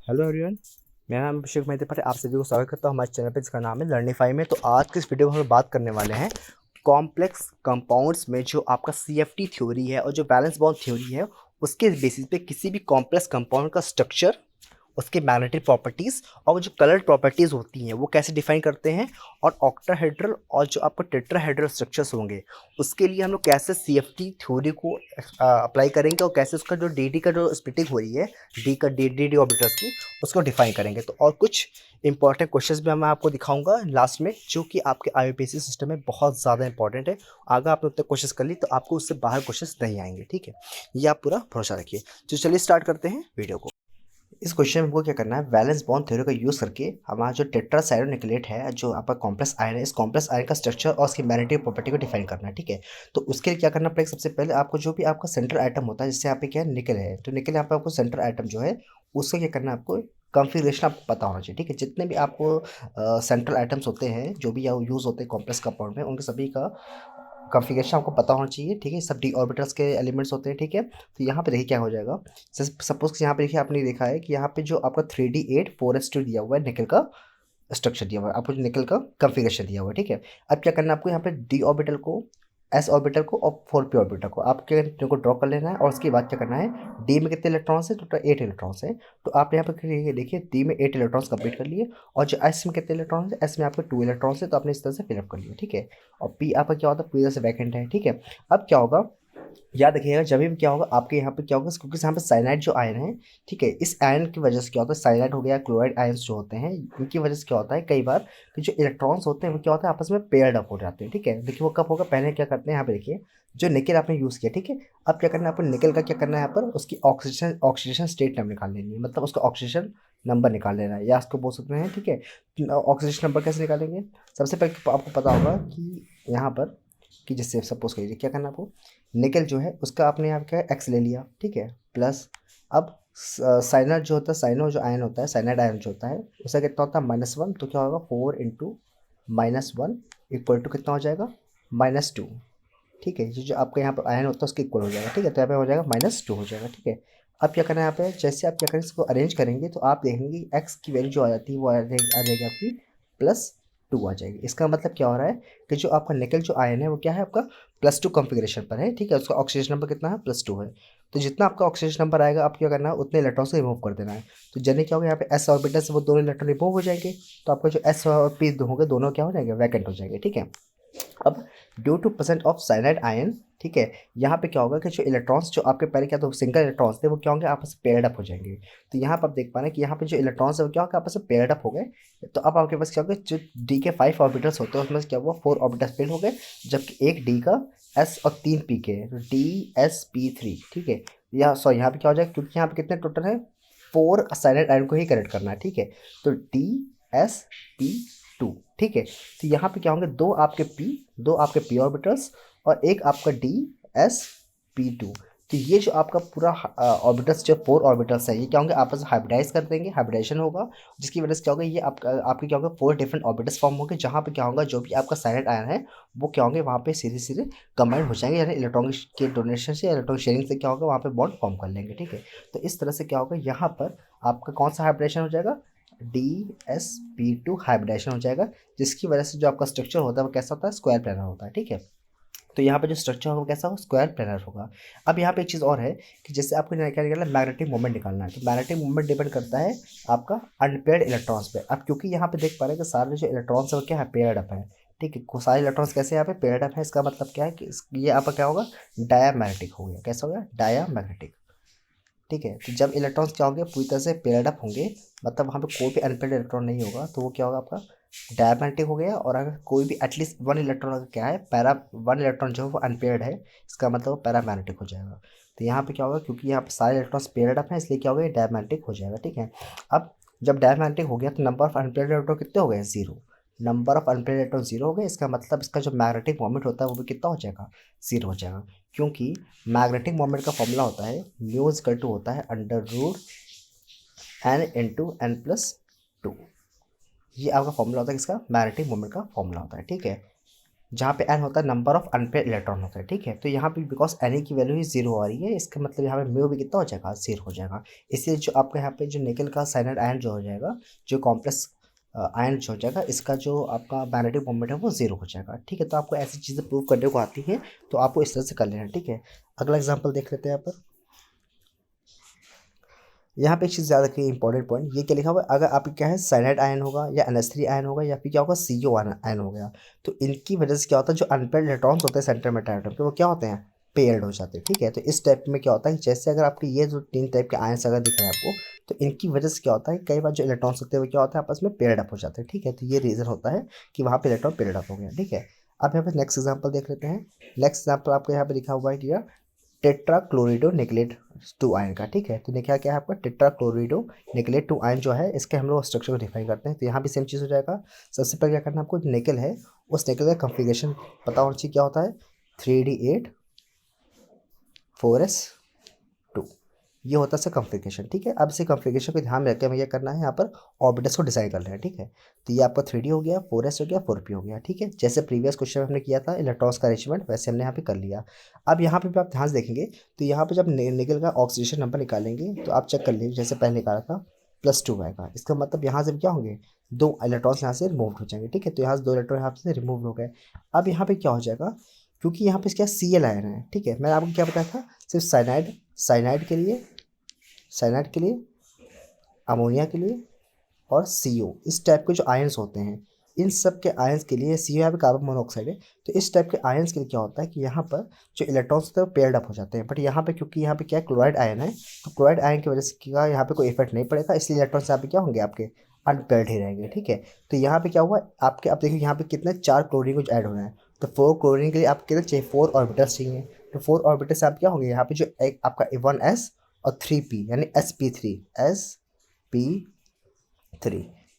Hello everyone, मेरा नाम अभिषेक महित्रे, आप सभी को स्वागत करता हूँ हमारे चैनल पे जिसका नाम है लर्निफाई में। तो आज की इस वीडियो में हम बात करने वाले हैं कॉम्प्लेक्स कंपाउंड्स में जो आपका सीएफटी थ्योरी है और जो वैलेंस बॉन्ड थ्योरी है उसके बेसिस पे किसी भी कॉम्प्लेक्स कंपाउंड का स्ट्रक्चर, उसके मैग्नेटिक प्रॉपर्टीज़ और वो जो कलर प्रॉपर्टीज़ होती हैं वो कैसे डिफाइन करते हैं, और ऑक्टाहेड्रल और जो आपको टेट्राहेड्रल स्ट्रक्चर्स होंगे उसके लिए हम लोग कैसे सीएफटी थ्योरी को अप्लाई करेंगे और कैसे उसका जो डी का जो स्प्लिटिंग हो रही है डी का डी ऑर्बिटल्स की, उसको डिफाइन करेंगे। तो और कुछ इंपॉर्टेंट क्वेश्चंस भी मैं आपको दिखाऊंगा लास्ट में, जो कि आपके आईयूपीएससी सिस्टम में बहुत ज़्यादा इंपॉर्टेंट है। अगर आपने उतने क्वेश्चंस कर ली तो आपको उससे बाहर क्वेश्चंस नहीं आएंगे, ठीक है। ये आप पूरा भरोसा रखिए। तो चलिए स्टार्ट करते हैं वीडियो को। इस क्वेश्चन में हमको क्या करना है, वैलेंस बॉन्ड थ्योरी का यूज करके हमारा जो टेट्रासाइक्लोन्यूक्लिएट है, जो आपका कॉम्प्लेक्स आयन है, इस कॉम्प्लेक्स आयन का स्ट्रक्चर और उसकी मैग्नेटिक प्रॉपर्टी को डिफाइन करना है, ठीक है। तो उसके लिए क्या करना पड़ेगा, सबसे पहले आपको जो भी आपका सेंट्रल आइटम होता है, जैसे यहाँ पे क्या है निकल है, तो निकल यहाँ पे आपको सेंट्रल आइटम जो है उसका क्या करना है, आपको कॉन्फ़िगरेशन आपको पता होना चाहिए, ठीक है। जितने भी आपको सेंट्रल आइटम्स होते हैं जो भी यूज़ होते हैं कॉम्प्लेक्स कंपाउंड में, उनके सभी का कॉन्फ़िगरेशन आपको पता होना चाहिए, ठीक है। सब डी ऑर्बिटल्स के एलिमेंट्स होते हैं, ठीक है। तो यहाँ पे देखिए क्या हो जाएगा, सपोज यहाँ पे देखिए आपने देखा है कि यहाँ पे जो आपका 3d8 4s2 दिया हुआ है, निकल का स्ट्रक्चर दिया हुआ है, आपको निकल का कॉन्फ़िगरेशन दिया हुआ है, ठीक है। अब क्या करना है आपको, यहाँ पे डी ऑर्बिटल को, एस ऑर्बिटल को और 4p ऑर्बिटल को आपके को ड्रॉ कर लेना है। और उसके बाद क्या करना है, डी में कितने इलेक्ट्रॉन्स है, टोटल 8 इलेक्ट्रॉन्स है। तो आप यहाँ पे देखिए डी में 8 इलेक्ट्रॉन्स कंप्लीट कर लिए, और जो एस में कितने इलेक्ट्रॉन्स है, एस में आपके 2 इलेक्ट्रॉन्स है, तो आपने इस तरह से फिलअप कर लिया, ठीक है। और पी आपका क्या होता है, पूरी तरह से वैकेंट है, ठीक है। अब क्या होगा, याद रखिएगा जब भी क्या होगा आपके यहाँ पे क्या होगा, क्योंकि यहाँ पे साइनाइड जो आयन है, ठीक है, इस आयन की वजह से क्या होता है, साइनाइड हो गया, क्लोराइड आयंस जो होते हैं, इनकी वजह से क्या होता है कई बार कि जो इलेक्ट्रॉन्स होते हैं वो क्या होता है आपस में पेयर्ड अप हो जाते हैं, ठीक है। देखिए वो कब होगा, पहले क्या करते हैं यहाँ पे देखिए, जो निकल आपने यूज़ किया, ठीक है। अब क्या करना है आपको, निकल का क्या करना है यहाँ पर, उसकी ऑक्सीजन ऑक्सीडेशन स्टेट नंबर निकाल लेनी है, मतलब उसका ऑक्सीजन नंबर निकाल लेना है, या उसको बोल सकते हैं, ठीक है। ऑक्सीजन नंबर कैसे निकालेंगे, सबसे पहले तो आपको पता होगा कि यहाँ पर, कि जैसे सपोज करिए क्या करना है आपको, निकल जो है उसका आपने यहाँ क्या एक्स ले लिया, ठीक है, प्लस अब साइनाइड जो होता है, साइनो जो आयन होता है, साइनाइड आयन जो होता है उसका कितना होता है -1, तो क्या होगा 4 × -1 इक्वल टू कितना हो जाएगा -2, ठीक है। ये जो आपका यहाँ पर आयन होता है उसके इक्वल हो जाएगा, ठीक है। तो यहाँ पे हो जाएगा -2 हो जाएगा, ठीक है। अब क्या करना है यहाँ पे, जैसे आप क्या करें इसको अरेंज करेंगे तो आप देखेंगे एक्स की वैल्यू जो आ जाती है वो आ जाएगी आपकी +2 आ जाएगी। इसका मतलब क्या हो रहा है कि जो आपका निकल जो आयन है वो क्या है आपका +2 कॉन्फ़िगरेशन पर है, ठीक है। उसका ऑक्सीजन नंबर कितना है, +2 है। तो जितना आपका ऑक्सीजन नंबर आएगा आप क्या करना है, उतने इलेक्ट्रॉन से रिमूव कर देना है। तो जैसे क्या होगा, यहाँ पे एस ऑर्बिटल से वो दोनों इलेक्ट्रॉन रिमूव हो जाएंगे, तो आपका जो एस और पी होंगे दोनों क्या हो जाएंगे, वैकेंट हो जाएंगे, ठीक है। अब due to present of cyanide ion, ठीक है, यहाँ पे क्या होगा कि जो इलेक्ट्रॉन्स जो आपके पहले क्या तो सिंगल इलेक्ट्रॉन्स थे वो क्या होंगे, आपस में पेयर्ड अप हो जाएंगे। तो यहाँ पर आप देख पा रहे हैं कि यहाँ पे जो इलेक्ट्रॉन्स है वो क्या होगा, आपस में पेयर्ड अप हो गए। तो अब आपके पास क्या होगा, जो डी के 5 ऑर्बिटल्स होते हैं उसमें से क्या हुआ, 4 ऑर्बिटल्स फेल हो गए, जबकि एक डी का एस और 3 पी के, तो DsP3, ठीक है। यहाँ सॉरी यहाँ पे क्या हो जाएगा, क्योंकि यहाँ पे कितने टोटल है, 4 साइनाइड आयन को ही करेक्ट करना है, ठीक है। तो DsP2, ठीक है। तो यहाँ पे क्या होंगे, दो आपके पी ऑर्बिटल्स और एक आपका DsP2। तो ये जो आपका पूरा ऑर्बिटल्स, जो 4 ऑर्बिटल्स है, ये क्या होंगे, आपस में हाइब्रिडाइज कर देंगे, हाइब्रिडाइजेशन होगा, जिसकी वजह से क्या होगा, ये आपके क्या होगा 4 डिफरेंट ऑर्बिटल्स फॉर्म होंगे, जहाँ पे क्या होगा जो भी आपका साइनाइड आयन है वो क्या होंगे वहाँ पे सीधे सीधे कंबाइन हो जाएंगे, यानी इलेक्ट्रॉन के डोनेशन से, इलेक्ट्रॉन शेयरिंग से क्या होगा वहाँ पे बॉन्ड फॉर्म कर लेंगे, ठीक है। तो इस तरह से क्या होगा, यहाँ पर आपका कौन सा हाइब्रिडेशन हो जाएगा, DsP2 हाइब्रिडेशन हो जाएगा, जिसकी वजह से जो आपका स्ट्रक्चर होता है वो कैसा होता है, स्क्वायर प्लानर होता है, ठीक है। तो यहाँ पे जो स्ट्रक्चर होगा वो कैसा होगा, स्क्वायर प्लानर होगा। अब यहाँ पे एक चीज़ और है कि जैसे आपको क्या निकालना है, मैग्नेटिक मोमेंट निकालना है, तो मैग्नेटिक मोमेंट डिपेंड करता है आपका अनपेयर्ड इलेक्ट्रॉन्स पे। अब क्योंकि यहाँ पे देख पा रहे हैं कि सारे जो इलेक्ट्रॉन्स है वो क्या है, पेयर्ड अप है, ठीक है। सारे इलेक्ट्रॉन्स कैसे यहाँ पे पेयर्ड अप है, इसका मतलब क्या है कि ये आपका क्या होगा, डायामैग्नेटिक हो गया, कैसा हो गया, डायामैग्नेटिक, ठीक है। तो जब इलेक्ट्रॉन्स क्या होंगे, पूरी तरह से पेयर्ड अप होंगे, मतलब वहाँ पे कोई भी अनपेयर्ड इलेक्ट्रॉन नहीं होगा, तो वो क्या होगा आपका डायमैग्नेटिक हो गया। और अगर कोई भी एटलीस्ट 1 इलेक्ट्रॉन अगर क्या है, 1 इलेक्ट्रॉन जो है वो अनपेयर्ड है, इसका मतलब वो पैरामैग्नेटिक हो जाएगा। तो यहाँ पे क्या होगा, क्योंकि यहाँ पे सारे इलेक्ट्रॉन्स पेयर्ड अप हैं, इसलिए क्या होगा, ये डायमैग्नेटिक हो जाएगा, ठीक है। अब जब डायमैग्नेटिक हो गया तो नंबर ऑफ अनपेयर्ड इलेक्ट्रॉन कितने हो गए, 0। नंबर ऑफ अनपेयर्ड इलेक्ट्रॉन 0 हो गए, इसका मतलब इसका जो मैग्नेटिक मोमेंट होता है वो भी कितना हो जाएगा, 0 हो जाएगा। क्योंकि मैग्नेटिक मोमेंट का फॉर्मूला होता है म्यू इक्वल टू होता है √n × n+2। ये आपका फॉर्मूला होता है किसका, मैग्नेटिक मोमेंट का फॉर्मूला होता है, ठीक है। जहाँ पे n होता है नंबर ऑफ अनपेयर इलेक्ट्रॉन होता है, ठीक है। तो यहाँ पे बिकॉज Na की वैल्यू ही 0 आ रही है, इसका मतलब यहाँ पे म्यू भी कितना हो जाएगा, 0 हो जाएगा। इसलिए जो आपका यहाँ पे जो निकल का साइनाइड आयन जो हो जाएगा, जो कॉम्प्लेक्स आयन जो हो जाएगा, इसका जो आपका मैग्नेटिक मोमेंट है वो 0 हो जाएगा, ठीक है। तो आपको ऐसी चीज़ें प्रूव करने को आती है, तो आपको इस तरह से कर लेना है, ठीक है। अगला एग्जाम्पल देख लेते हैं यहाँ पर। यहाँ पे एक चीज़ याद रखिए, इंपॉर्टेंट पॉइंट, ये क्या लिखा हुआ है, अगर आपका क्या है साइनाइड आयन होगा या NH3 आयन होगा या फिर क्या होगा CO आयन हो गया, तो इनकी वजह से क्या होता है, जो अनपेयर्ड इलेक्ट्रॉन्स होते हैं सेंटर में एटम के, वो क्या होते हैं, पेयर्ड हो जाते हैं, ठीक है। तो इस टाइप में क्या होता है, जैसे अगर आपके ये जो 3 टाइप के आयन्स अगर दिख रहे हैं आपको, तो इनकी वजह से क्या होता है, कई बार जो इलेक्ट्रॉन्स होते हैं वो क्या होता है, आपस में पेयर्ड अप हो जाते हैं, ठीक है। तो ये रीज़न होता है कि वहाँ पे इलेक्ट्रॉन पेयर्ड अप हो गया, ठीक है। अब यहाँ पे नेक्स्ट एग्जाम्पल देख लेते हैं। नेक्स्ट एग्जाम्पल आपको यहाँ पे लिखा हुआ है कि टेट्राक्लोरिडो निकलेट 2 आयन का, ठीक है। तो देखा क्या है आपका टेट्राक्लोरिडो निकलेट 2 आयन जो है, इसके हम लोग स्ट्रक्चर को डिफाइन करते हैं। तो यहाँ भी सेम चीज़ हो जाएगा। सबसे पहले क्या करना है आपको, निकल है उस निकल का कॉन्फ़िगरेशन पता होना चाहिए, क्या होता है 3D8 4s2, ये होता है इसका कॉन्फ़िगरेशन, ठीक है। अब इसे कॉन्फ़िगरेशन को ध्यान में रख के हमें क्या करना है, यहाँ पर ऑर्बिटल्स को डिसाइड कर लेना है, ठीक है। तो ये आपका 3D हो गया, 4s हो गया, 4p हो गया, ठीक है। जैसे प्रीवियस क्वेश्चन में हमने किया था इलेक्ट्रॉन्स का अरेंजमेंट, वैसे हमने यहाँ पे कर लिया। अब यहाँ पे भी आप ध्यान से देखेंगे, तो यहाँ पे जब निकल का ऑक्सीडेशन नंबर निकालेंगे, तो आप चेक कर लीजिए, जैसे पहले निकाला था +2 आएगा, इसका मतलब यहाँ से क्या होंगे, 2 इलेक्ट्रॉन्स यहाँ से रिमूव हो जाएंगे, ठीक है। तो यहाँ से 2 इलेक्ट्रॉन यहाँ से रिमूव हो गए। अब यहाँ पे क्या हो जाएगा, क्योंकि यहाँ पे क्या Cl आयन है, ठीक है। मैंने आपको क्या बताया था, सिर्फ साइनाइड के लिए, अमोनिया के लिए और CO, इस टाइप के जो आयंस होते हैं, इन सब के आयंस के लिए, CO यहाँ पे कार्बन मोनोऑक्साइड है, तो इस टाइप के आयंस के लिए क्या होता है कि यहाँ पर जो इलेक्ट्रॉन्स होते हैं वो पेयर्ड अप हो जाते हैं। बट यहाँ पे क्योंकि यहाँ पे क्या है, क्लोराइड आयन है, तो क्लोराइड आयन की वजह से क्या यहाँ पे कोई इफेक्ट नहीं पड़ेगा, इसलिए इलेक्ट्रॉन्स यहाँ पे क्या होंगे, आपके अनपेयर्ड ही रहेंगे, ठीक है। तो यहाँ पे क्या हुआ आपके, अब देखिए यहाँ पे कितने 4 क्लोरीन कुछ ऐड हो रहे हैं, तो 4 क्लोरीन के लिए आपको कितने चाहिए, 4 ऑर्बिटल्स चाहिए। तो 4 ऑर्बिटल्स आप क्या होंगे, यहाँ पे जो एक आपका 1s और 3p यानी sp3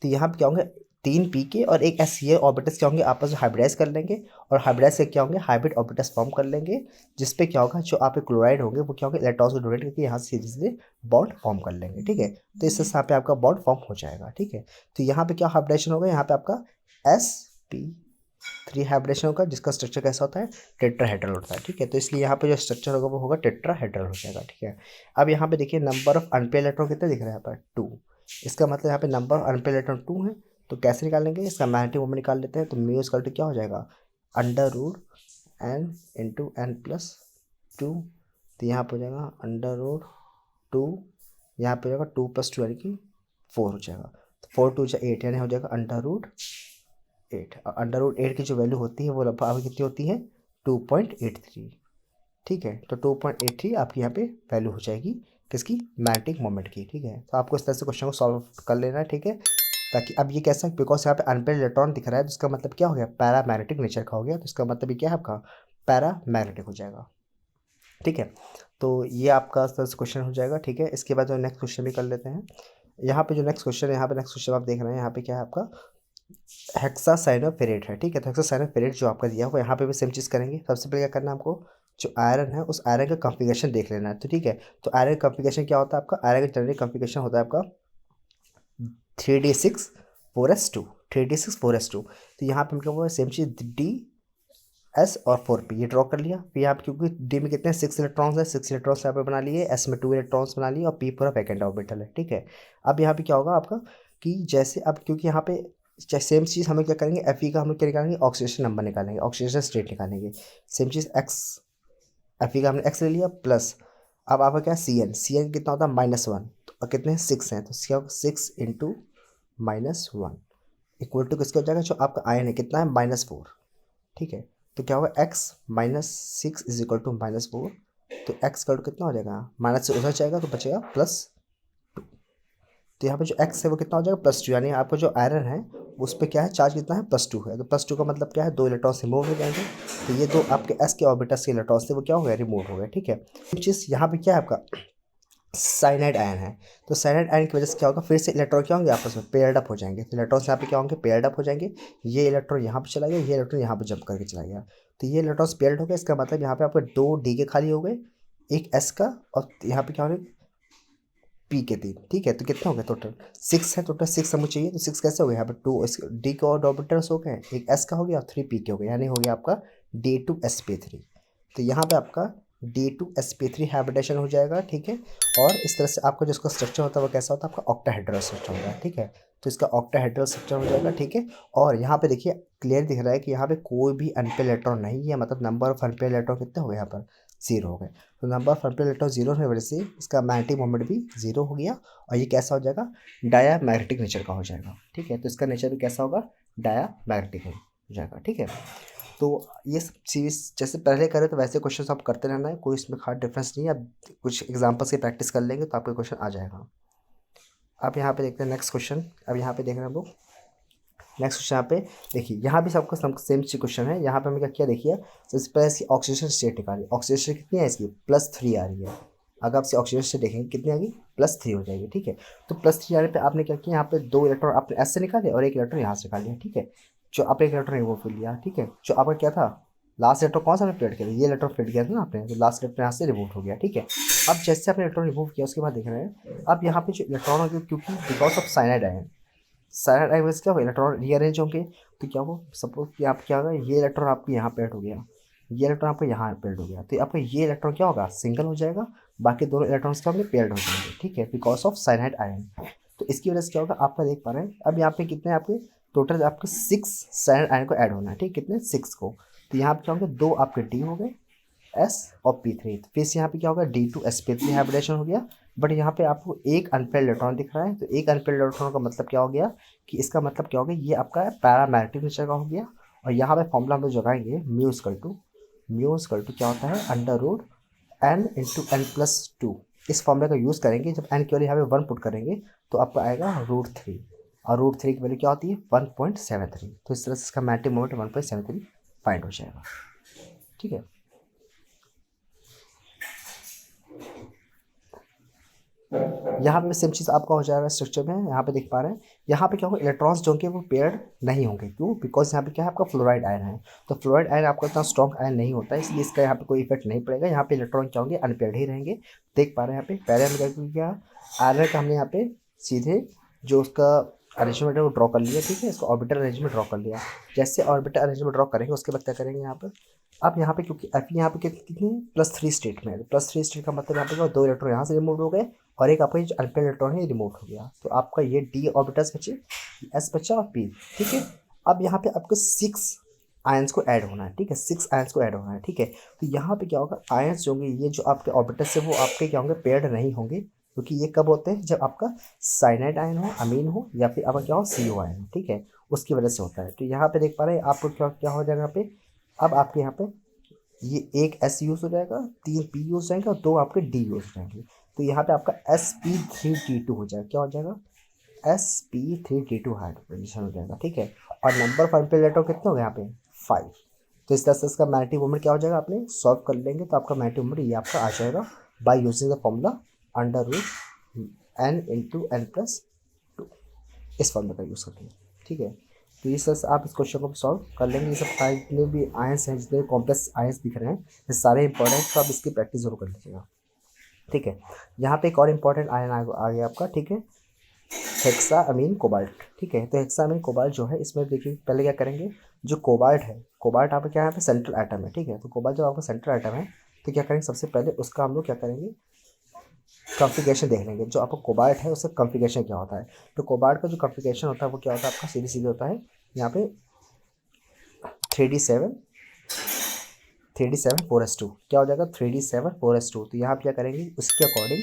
तो यहाँ पे क्या होंगे, 3p के और एक s, ये ऑर्बिटल्स क्या होंगे, आपस में हाइब्रिडाइज कर लेंगे, और हाइब्रिडाइज से क्या होंगे, हाइब्रिड ऑर्बिटल्स फॉर्म कर लेंगे, जिसपे क्या होगा, जो आपके क्लोराइड होंगे वो क्या होंगे, इलेक्ट्रॉन्स को डोनेट करके यहाँ से सीधे सीधे बॉन्ड फॉर्म कर लेंगे, ठीक है। तो इससे यहाँ पे आपका बॉन्ड फॉर्म हो जाएगा, ठीक है। तो यहाँ पे क्या हाइब्रिडेशन होगा, यहाँ पे आपका sp3 हाइब्रिडेशन होगा, जिसका स्ट्रक्चर कैसा होता है, टेट्राहेड्रल होता है, ठीक है। तो इसलिए यहाँ पे जो स्ट्रक्चर होगा वो होगा टेट्राहेड्रल हो जाएगा, ठीक है। अब यहाँ पे देखिए नंबर ऑफ अनपेयर्ड इलेक्ट्रॉन कितने दिख रहे हैं, यहाँ पर 2, इसका मतलब यहाँ पे नंबर ऑफ अनपेयर्ड इलेक्ट्रॉन 2 है। तो कैसे निकालेंगे, इसका मैग्नेटिक मोमेंट निकाल लेते हैं। तो म्यू इक्वल टू क्या हो जाएगा, √n इंटू n प्लस 2, तो यहाँ पर हो जाएगा √2, यहाँ पे हो जाएगा 2 + 2 यानी कि 4 हो जाएगा। तो 4 × 2 = 8 यानी हो जाएगा √8, और √8 की जो वैल्यू होती है वो लगभग कितनी होती है, 2.83, ठीक है। तो 2.83 आपकी यहाँ पे वैल्यू हो जाएगी किसकी, मैग्नेटिक मोमेंट की, ठीक है। तो आपको इस तरह से क्वेश्चन को सॉल्व कर लेना है, ठीक है। ताकि अब ये कैसा, बिकॉज यहाँ पे अनपेयर्ड इलेक्ट्रॉन दिख रहा है, तो इसका मतलब क्या हो गया, पैरामैग्नेटिक नेचर का हो गया, तो इसका मतलब ये क्या है, आपका पैरामैग्नेटिक हो जाएगा, ठीक है। तो ये आपका इस तरह से क्वेश्चन हो जाएगा, ठीक है। इसके बाद जो नेक्स्ट क्वेश्चन भी कर लेते हैं। यहाँ पे जो नेक्स्ट क्वेश्चन है, यहाँ पे नेक्स्ट क्वेश्चन आप देख रहे हैं, यहाँ पे क्या है आपका हेक्सासाइनोफेरेट है, ठीक है। तो हेक्सासाइनोफेरेट जो आपका दिया हुआ है, यहाँ पे भी सेम चीज़ करेंगे। सबसे पहले क्या करना है आपको, जो आयरन है उस आयरन का कॉन्फ़िगरेशन देख लेना है, तो ठीक है। तो आयरन का कॉन्फ़िगरेशन क्या होता है आपका, आयरन का जनरल कॉन्फ़िगरेशन होता है आपका 3d6 4s2, 3d6 4s2। तो यहाँ पे हम क्या हुआ, सेम चीज़ DS और 4p ये ड्रॉ कर लिया। फिर यहाँ पे क्योंकि डी में कितने 6 इलेक्ट्रॉन्स हैं, 6 इलेक्ट्रॉन्स यहाँ पे बना लिए, s में 2 इलेक्ट्रॉन्स बना लिए, और p पूरा वैकेंट ऑर्बिटल है, ठीक है। अब यहाँ पे क्या होगा आपका कि जैसे अब क्योंकि यहाँ पे सेम चीज़ हमें क्या करेंगे, Fe का हम क्या निकालेंगे, ऑक्सीडेशन नंबर निकालेंगे, ऑक्सीडेशन स्टेट निकालेंगे। सेम चीज़ Fe का हमने x ले लिया प्लस, अब आपका क्या है Cn कितना होता है -1, तो कितने 6 हैं, तो क्या होगा 6 × -1 इक्वल टू किसका हो जाएगा, जो आपका आयन है कितना है -4, ठीक है। तो क्या होगा x -6 = -4, तो x का कितना हो जाएगा, माइनस से उधर जाएगा तो बचेगा +2। तो यहाँ पे जो x है वो कितना हो जाएगा +2, यानी आपका जो आयरन है उस पर क्या है, चार्ज कितना है, +2 है। तो +2 का मतलब क्या है, 2 इलेक्ट्रॉन्स रिमूव हो जाएंगे, तो ये 2 आपके s के ऑर्बिटल्स के इलेक्ट्रॉन्स थे वो क्या हो गए, रिमूव हो गए, ठीक है। चीज़ यहाँ पे क्या है आपका साइनाइड आयन है, तो साइनाइड आयन की वजह से क्या होगा, फिर से इलेक्ट्रॉन क्या होंगे, आपस में पेयर्ड अप हो जाएंगे। तो इलेक्ट्रॉन्स यहाँ पे क्या होंगे, पेयर्ड अप हो जाएंगे। ये इलेक्ट्रॉन यहाँ पे चला गया, ये इलेक्ट्रॉन यहाँ पे जंप करके चला गया, तो ये इलेक्ट्रॉन्स पेयर्ड हो गए। इसका मतलब यहाँ पे आपके 2 D के खाली हो गए, एक S का, और यहाँ पे क्या हो गया पी के 3, ठीक है। तो कितना हो गया टोटल 6 है, टोटल 6 हमें चाहिए। तो 6 कैसे हो गया यहाँ पे 2 डी के और ऑर्बिटल्स हो गए, एक एस का हो गया और 3 पी के हो गया, यानी हो गया आपका D2sp3। तो यहाँ पे आपका D2sp3 हैबिटेशन हो जाएगा, ठीक है। और इस तरह से आपका जो इसका स्ट्रक्चर होता है वो कैसा होता है, आपका ऑक्टाहेड्रल स्ट्रक्चर होता है, ठीक है। तो इसका ऑक्टाहेड्रल स्ट्रक्चर हो जाएगा, ठीक है। और यहाँ पे देखिए क्लियर दिख रहा है कि यहाँ पे कोई भी अनपेयर इलेक्ट्रॉन नहीं है, मतलब नंबर ऑफ अनपेयर इलेक्ट्रॉन कितने हो गए यहाँ पर 0 हो गए। तो नंबर ऑफ अनपेयर इलेक्ट्रॉन 0 होने की वजह से इसका मैग्नेटिक मोमेंट भी 0 हो गया, और ये कैसा हो जाएगा, डायामैग्नेटिक नेचर का हो जाएगा, ठीक है। तो इसका नेचर भी कैसा होगा, डायामैग्नेटिक हो जाएगा, ठीक है। तो ये सब चीज़ जैसे पहले करें तो वैसे क्वेश्चन आप करते रहना है, कोई इसमें खास डिफरेंस नहीं है। अब कुछ एग्जांपल्स की प्रैक्टिस कर लेंगे तो आपको क्वेश्चन आ जाएगा। अब यहाँ पे देखते हैं नेक्स्ट क्वेश्चन। अब यहाँ पे देख रहे हैं हम लोग नेक्स्ट क्वेश्चन। यहाँ पे देखिए, यहाँ भी सबका सेम क्वेश्चन है। यहाँ पे हमें क्या किया, देखिए सबसे पहले इसकी ऑक्सीडेशन स्टेट निकाली। ऑक्सीडेशन कितनी है इसकी, +3 आ रही है। अगर आप इसे ऑक्सीडेशन स्टेट देखेंगे कितनी आ गई, +3 हो जाएगी, ठीक है। तो +3 आने पे आपने क्या किया, यहाँ पे 2 इलेक्ट्रॉन आपने एस से निकाले और 1 इलेक्ट्रॉन यहाँ से निकाल लिया, ठीक है। जो आपने 1 इलेक्ट्रॉन रिमूव कर लिया, ठीक है। जो आपका क्या था, लास्ट इलेक्ट्रॉन कौन सा आपने पेड किया, ये इलेक्ट्रॉन पेड किया था ना आपने, तो लास्ट इलेक्ट्रॉन यहाँ से रिमूव हो गया, ठीक है। अब जैसे आपने इलेक्ट्रॉन रिमूव किया उसके बाद देख रहे हैं, अब यहाँ पे जो इलेक्ट्रॉन हो गया, क्योंकि because of cyanide ion, cyanide ion क्या होगा, इलेक्ट्रॉन रीअरेंज होंगे। तो क्या हो, सपोज कि आप क्या होगा, ये इलेक्ट्रॉन आपके यहाँ पेड हो गया, ये इलेक्ट्रॉन आपका यहाँ पेड हो गया, तो आपका ये इलेक्ट्रॉन क्या होगा, सिंगल हो जाएगा, बाकी दोनों इलेक्ट्रॉन्स क्या होंगे, पेयर्ड हो जाएंगे, ठीक है, बिकॉज ऑफ साइनाइड आयन। तो इसकी वजह से क्या होगा, आपका देख पा रहे हैं। अब यहाँ पे कितने आपके टोटल आपके 6 साइनाइड आयन को ऐड होना है, ठीक, कितने 6 को। तो यहाँ पे क्या होंगे, 2 आपके डी हो गए एस और P3। फिर से यहाँ पे क्या होगा, D2sp3 हाइब्रिडेशन हो गया। बट यहाँ पे आपको एक अनपेयर इलेक्ट्रॉन दिख रहा है, तो एक अनपेयर इलेक्ट्रॉन का मतलब क्या हो गया, कि इसका मतलब क्या हो गया, ये आपका पैरामैग्नेटिक नेचर का हो गया। और यहाँ पे फॉर्मूला हम लोग जगाएंगे, म्यू इक्वल टू क्या होता है, √n × n+2। इस फॉर्मूला का यूज़ करेंगे। जब n की वैल्यू यहाँ पे 1 पुट करेंगे तो आपका आएगा √3, और √3 की वैल्यू क्या होती है, 1.73। तो इस तरह से इसका मैग्नेटिक मोमेंट 1.73 फाइंड हो जाएगा, ठीक है। यहाँ पे सेम चीज़ आपका हो जाएगा स्ट्रक्चर में। यहाँ पे देख पा रहे हैं, यहाँ पे क्या होगा, इलेक्ट्रॉन्स जो होंगे वो पेयर्ड नहीं होंगे। क्यों, बिकॉज यहाँ पे क्या है, आपका फ्लोराइड आयन है। तो फ्लोराइड आयन आपका इतना स्ट्रॉन्ग आयन नहीं होता है, इसलिए इसका यहाँ पे कोई इफेक्ट नहीं पड़ेगा। यहाँ पे इलेक्ट्रॉन क्या होंगे, अनपेयर्ड ही रहेंगे। देख पा रहे हैं यहाँ पे पहले हमने क्या किया, आयरन का हमने यहाँ पे सीधे जो उसका अरेंजमेंट है वो ड्रॉ कर लिया, ठीक है। इसको ऑर्बिटल अरेंजमेंट ड्रॉ कर लिया। जैसे ऑर्बिटल अरेंजमेंट ड्रॉ करेंगे उसके बाद क्या करेंगे यहाँ पर, अब यहाँ पे क्योंकि एफ यहाँ पे कितनी +3 स्टेट में है, +3 स्टेट का मतलब यहाँ पे 2 इलेक्ट्रॉन यहाँ से रिमूव हो गए और एक आपका जो अनपेयर इलेक्ट्रॉन है ये रिमूव हो गया। तो आपका ये डी ऑर्बिटल्स बचे, एस बचा और पी, ठीक है। अब यहाँ पे आपको 6 आयंस को ऐड होना है, ठीक है, 6 आयंस को ऐड होना है, ठीक है। तो यहाँ पे क्या होगा, आयंस जो होंगे ये जो आपके ऑर्बिटल्स है वो आपके क्या होंगे, पेयर्ड नहीं होंगे। क्योंकि ये कब होते हैं, जब आपका साइनाइड आयन हो, अमीन हो, या फिर आपका क्या हो, CO आयन हो, ठीक है, उसकी वजह से होता है। तो यहाँ पे देख पा रहे हैं आपको क्या क्या हो जाएगा यहाँ पे, अब आपके यहाँ पे ये एक S यूज़ हो जाएगा, 3 P यूज़ हो जाएंगे और 2 आपके D यूज़ हो जाएंगे। तो यहाँ पे आपका sp3d2 हो जाएगा, क्या हो जाएगा, sp3d2 हाइड्रोजन हो जाएगा, ठीक है। और नंबर ऑफ अनपेयर इलेक्ट्रॉन कितने हो गए यहाँ पे 5। तो इस तरह से इसका मैग्नेटिक मोमेंट क्या हो जाएगा, आपने सॉल्व कर लेंगे तो आपका मैग्नेटिक मोमेंट ये आपका आ जाएगा bye using the formula √n × n+2। इस फॉर्मूला का यूज़ करके, ठीक है। तो इस तरह से आप इस क्वेश्चन को सॉल्व कर लेंगे। ये सब जितने भी आयंस हैं, जितने कॉम्प्लेक्स आयंस दिख रहे हैं, ये सारे इंपॉर्टेंट, तो आप इसकी प्रैक्टिस जरूर कर लीजिएगा, ठीक है। यहाँ पे एक और इम्पॉर्टेंट आयन आ गया आपका, ठीक है, हेक्सा अमीन कोबाल्ट, ठीक है। तो हेक्सा अमीन कोबाल्ट जो है, इसमें देखिए पहले क्या करेंगे, जो कोबाल्ट है, कोबाल्ट आपका क्या है, यहाँ पे सेंट्रल एटम है, ठीक है। तो कोबाल्ट जब आपका सेंट्रल एटम है तो क्या करेंगे, सबसे पहले उसका हम लोग क्या करेंगे, कॉन्फ़िगरेशन देख लेंगे। जो आपका कोबाल्ट है उसका कॉन्फ़िगरेशन क्या होता है। तो कोबाल्ट का जो कॉन्फ़िगरेशन होता है वो क्या होता है, आपका सीधे सीधे होता है यहाँ पे 3d7 4s2, क्या हो जाएगा 3d7 4s2। तो यहाँ पे क्या करेंगे, उसके according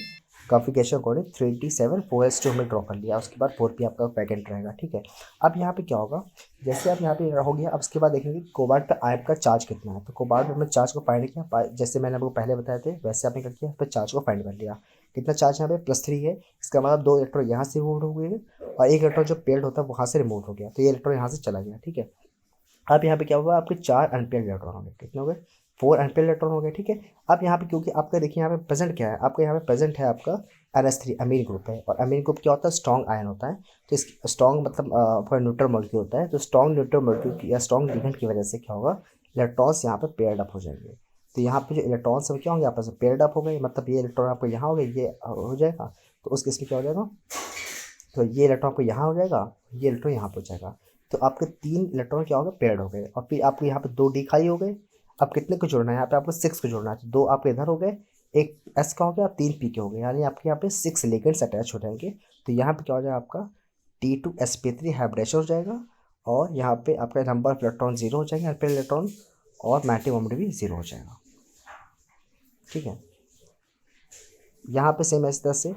configuration according 3d7 4s2 हमने ड्रॉ कर लिया। उसके बाद 4p आपका वैकेंट रहेगा, ठीक है। अब यहाँ पे क्या होगा, जैसे आप यहाँ पे हो गया, अब उसके बाद देखेंगे कोबाल्ट पे आयन का चार्ज कितना है। तो कोबाल्ट पे हमने चार्ज को फाइंड किया, जैसे मैंने आपको पहले बताए थे वैसे आपने क्या किया, इस पर चार्ज को फाइंड कर लिया। कितना चार्ज यहाँ पे +3 है, इसका मतलब 2 इलेक्ट्रॉन यहाँ से रिमूव हो गए और एक इलेक्ट्रॉन जो पेयर्ड होता है वहाँ से रिमूव हो गया। तो ये इलेक्ट्रॉन यहाँ से चला गया, ठीक है। अब यहाँ पे क्या हुआ, आपके 4 अनपेयर्ड इलेक्ट्रॉन हो गए, कितने हो गए, 4 अनपेयर्ड इलेक्ट्रॉन हो गए, ठीक है। अब यहाँ पे क्योंकि आपका देखिए यहाँ पे प्रेजेंट क्या है, आपका यहाँ पे प्रेजेंट है आपका NH3 अमीन ग्रुप है। और अमीन ग्रुप क्या होता है, स्ट्रॉन्ग आयन होता है। तो इस स्ट्रॉन्ग मतलब आपका न्यूट्रल मॉलिक्यूल होता है। तो स्ट्रॉन्ग न्यूट्रल मॉलिक्यूल या स्ट्रॉन्ग लिगेंड की वजह से क्या होगा, इलेक्ट्रॉन्स यहाँ पे पेयर्ड अप हो जाएंगे। तो यहाँ पे जो इलेक्ट्रॉन्स है क्या होंगे, आपस में पेयर्ड अप हो गए, मतलब ये इलेक्ट्रॉन आपको यहाँ हो गए, ये हो जाएगा। तो उस केस में क्या हो जाएगा, तो ये इलेक्ट्रॉन आपको यहाँ हो जाएगा, ये इलेक्ट्रॉन यहाँ पर हो जाएगा। तो आपके 3 इलेक्ट्रॉन क्या हो गए, पेयर्ड हो गए। और फिर आपको यहाँ पे 2 डी खाली हो गए। अब कितने को जोड़ना है, यहाँ पे आपको 6 को जोड़ना है। तो 2 आपके इधर हो गए, एक एस का हो गया, 3 पी के हो गए, यानी आपके यहाँ पे 6 लिगेंड्स अटैच हो जाएंगे। तो यहाँ पे क्या हो जाएगा, आपका T2sp3 हाइब्रिडेशन हो जाएगा। और यहाँ पे आपका नंबर ऑफ इलेक्ट्रॉन 0 हो जाएंगे, पे इलेक्ट्रॉन, और मैग्नेटिक मोमेंट भी 0 हो जाएगा। ठीक है, यहाँ पे सेम इस तरह से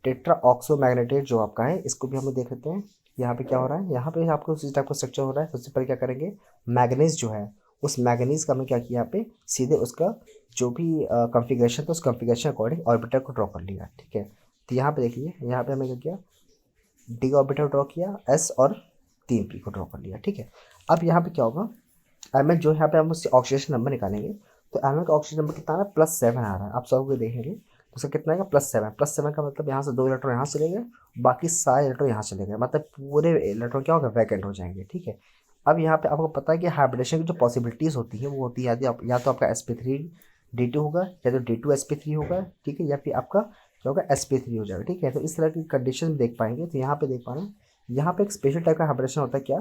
टेट्रा ऑक्सोमैग्नेटेट जो आपका है, इसको भी हम लोग देख लेते हैं। यहाँ पे क्या हो रहा है, यहाँ पे आपको उसी टाइप का स्ट्रक्चर हो रहा है। सबसे पहले क्या करेंगे, मैग्नीज जो है, उस मैग्नीज का हमने क्या किया, यहाँ पे सीधे उसका जो भी कॉन्फ़िगरेशन था उस कॉन्फ़िगरेशन अकॉर्डिंग ऑर्बिटर को ड्रॉ कर लिया। ठीक है, तो यहाँ पे देखिए, यहाँ पे हमने क्या किया, डी ऑर्बिटर ड्रॉ किया, एस और 3p को ड्रॉ कर लिया। ठीक है, अब यहाँ पे क्या होगा, एम जो यहाँ पे हम उससे ऑक्सीडेशन नंबर निकालेंगे। तो एम का ऑक्सीजन नंबर कितना आ रहा है, +7 आ रहा है। आप सब को देखेंगे तो उसका कितना आएगा, +7। +7 का मतलब यहाँ से 2 इलेक्ट्रॉन यहाँ चले गए, बाकी सारे इलेक्ट्रॉन यहाँ चले गए, मतलब पूरे इलेक्ट्रॉन क्या होगा, वैकेंट हो जाएंगे। ठीक है, अब यहाँ पे आपको पता है कि हाइब्रिडेशन की जो पॉसिबिलिटीज़ होती है वो होती है, यदि आप या तो आपका sp3d2 होगा, या तो d2sp3 होगा। ठीक है, या फिर आपका क्या होगा, sp3 हो जाएगा। ठीक है, तो इस तरह की कंडीशन देख पाएंगे। तो यहाँ पे देख पा रहे हैं, यहाँ पे एक स्पेशल टाइप का हाइब्रिडेशन होता है, क्या,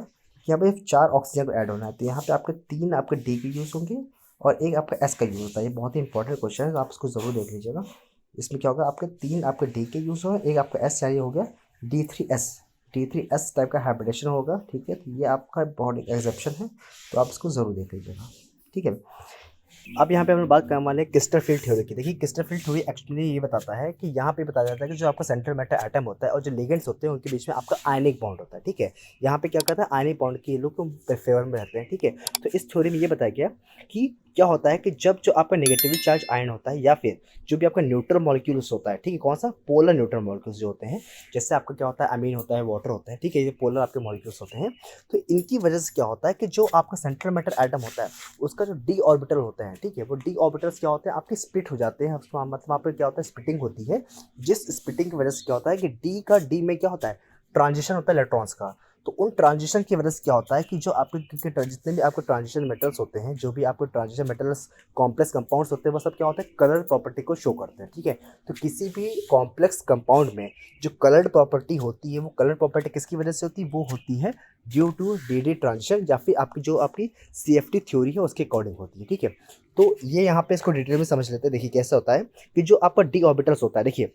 यहाँ पे 4 ऑक्सीजन को ऐड होना है। तो यहाँ पे आपके 3 आपके डी के यूज़ होंगे और एक आपका एस का यूज़ होता है। ये बहुत ही इंपॉर्टेंट क्वेश्चन है, आप इसको ज़रूर देख लीजिएगा। इसमें क्या होगा, आपके 3 आपके डी के यूज़ होगा, एक आपका एस, यानी हो गया D3s टाइप का हाइब्रिडेशन होगा। ठीक है, तो ये आपका बहुत एक्सेप्शन है, तो आप इसको ज़रूर देख लीजिएगा। ठीक है, अब यहाँ पे हम लोग बात करने वाले हैं क्रिस्टल फील्ड थ्योरी की। देखिए, क्रिस्टल फील्ड थ्योरी एक्चुअली ये बताता है कि यहाँ पे बताया जाता है कि जो आपका सेंट्रल मैटर एटम होता है और जो लिगेंड्स होते हैं उनके बीच में आपका आयनिक बॉन्ड होता है। ठीक है, यहाँ पे क्या करता है, आयनिक बॉन्ड के लोग फेवर में रहते हैं। ठीक है, तो इस थ्योरी में ये बताया गया कि क्या होता है कि जब जो आपका नेगेटिवली चार्ज आयन होता है या फिर जो भी आपका न्यूट्रल मॉलिक्यूल्स होता है, ठीक है, कौन सा, पोलर न्यूट्रल मॉलिक्यूल्स जो होते हैं, जैसे आपका क्या होता है, अमीन होता है, वाटर होता है। ठीक है, ये पोलर आपके मॉलिक्यूल्स होते हैं। तो इनकी वजह से क्या होता है कि जो आपका सेंट्रल मैटर एटम होता है उसका जो डी ऑर्बिटल होते हैं, ठीक है, वो डी ऑर्बिटल्स क्या होते हैं, आपके स्प्लिट हो जाते हैं। मतलब वहाँ पर क्या होता है, स्प्लिटिंग होती है, जिस स्प्लिटिंग की वजह से क्या होता है कि डी में क्या होता है, ट्रांजिशन होता है इलेक्ट्रॉन्स का। तो उन ट्रांजिशन की वजह से क्या होता है कि जो आपके जितने भी आपके ट्रांजिशन मेटल्स होते हैं, जो भी आपके ट्रांजिशन मेटल्स कॉम्प्लेक्स कंपाउंड्स होते हैं, वो सब क्या होता है, कलर प्रॉपर्टी को शो करते हैं। ठीक है, तो किसी भी कॉम्प्लेक्स कंपाउंड में जो कलर्ड प्रॉपर्टी होती है, वो कलर प्रॉपर्टी किसकी वजह से होती है, वो होती है ड्यू टू डी ट्रांजिशन, या फिर आपकी जो आपकी CFT थ्योरी है उसके अकॉर्डिंग होती है। ठीक है, तो ये यहाँ पे इसको डिटेल में समझ लेते हैं। देखिए कैसा होता है कि जो आपका डी ऑर्बिटल्स होता है, देखिए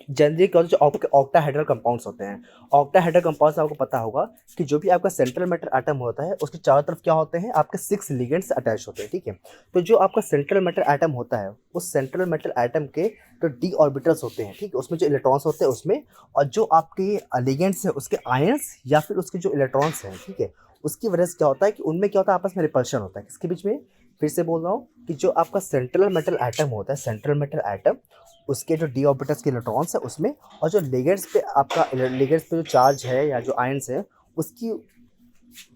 जनरली क्या होता है, जो ऑक्टाहेड्रल कंपाउंड्स होते हैं, ऑक्टाहेड्रल कंपाउंड्स आपको पता होगा कि जो भी आपका सेंट्रल मैटर एटम होता है उसके चारों तरफ क्या होते हैं, आपके 6 लिगेंड्स अटैच होते हैं। ठीक है, तो जो आपका सेंट्रल मैटर एटम होता है, उस सेंट्रल मैटर एटम के जो डी ऑर्बिटल्स होते हैं, ठीक है, उसमें जो इलेक्ट्रॉन्स होते हैं उसमें, और जो आपके लिगेंड्स हैं उसके आयंस या फिर उसके जो इलेक्ट्रॉन्स हैं, ठीक है, उसकी वजह से क्या होता है कि उनमें क्या होता है, आपस में रिपल्शन होता है। किसके बीच में, फिर से बोल रहा हूँ कि जो आपका सेंट्रल मेटल एटम होता है, सेंट्रल मेटल एटम, उसके जो डी ऑर्बिटल्स के इलेक्ट्रॉन्स है उसमें, और जो लिगेंड्स पे आपका लिगेंड्स पे जो चार्ज है या जो आयंस है उसकी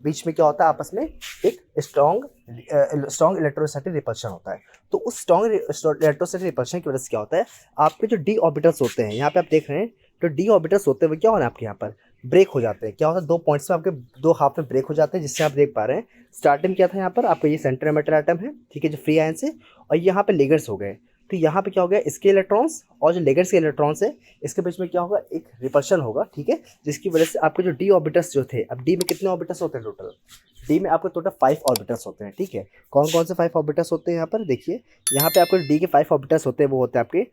बीच में क्या होता है, आपस में एक स्ट्रॉन्ग इलेक्ट्रोस्टैटिक रिपल्शन होता है। तो उस स्ट्रॉन्ग इलेक्ट्रोस्टैटिक रिपल्शन की वजह से क्या होता है, आपके जो डी ऑर्बिटल्स होते हैं, यहाँ पे आप देख रहे हैं जो डी ऑर्बिटल्स होते हैं वो क्या हो रहा है, आपके यहाँ पर ब्रेक हो जाते हैं। क्या होता है, 2 पॉइंट्स में आपके 2 हाफ में ब्रेक हो जाते हैं, जिससे आप देख पा रहे हैं स्टार्टिंग क्या था, यहाँ पर आपका ये सेंट्रल मैटर एटम है, ठीक है, जो फ्री आयंस है, और यहाँ पे लिगेंड्स हो गए। तो यहाँ पे क्या हो गया, इसके इलेक्ट्रॉन्स और जो लिगेंड्स के इलेक्ट्रॉन्स है इसके बीच में क्या होगा, एक रिपल्शन होगा। ठीक है, जिसकी वजह से आपके जो डी ऑर्बिटल्स जो थे, अब डी में कितने ऑर्बिटल्स होते हैं टोटल, डी में आपके टोटल 5 ऑर्बिटल्स होते हैं। ठीक है, कौन कौन से 5 ऑर्बिटल्स होते हैं, यहाँ पर देखिए, यहाँ पे आपको डी के 5 ऑर्बिटल्स होते हैं, वो होते हैं आपके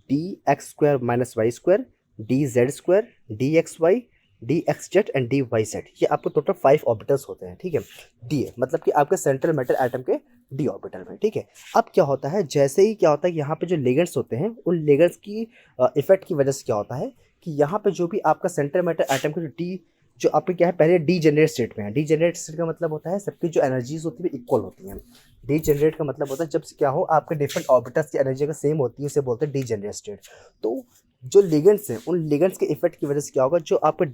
dx² - y², dz², dxy, dxz and dyz। ये आपको टोटल 5 ऑर्बिटल्स होते हैं। ठीक है, डी मतलब कि आपके सेंट्रल मेटल एटम के डी ऑर्बिटल में। ठीक है, अब क्या होता है, जैसे ही क्या होता है, यहाँ पे जो लिगेंड्स होते हैं उन लिगेंड्स की इफेक्ट की वजह से क्या होता है कि यहाँ पे जो भी आपका सेंट्रल मेटल एटम का जो डी, जो आपके क्या है, पहले डी जनरेट स्टेट में है। डी जनरेट स्टेट का मतलब होता है सबकी जो एनर्जीज होती है इक्वल होती हैं। डी जनरेट का मतलब होता है जब क्या हो, आपके डिफरेंट ऑर्बिटल्स की एनर्जी अगर सेम होती है, उसे बोलते हैं डी जनरेट स्टेट। तो जो लिगेंड्स हैं उन लिगेंड्स के इफेक्ट की वजह से क्या होगा, जो आपका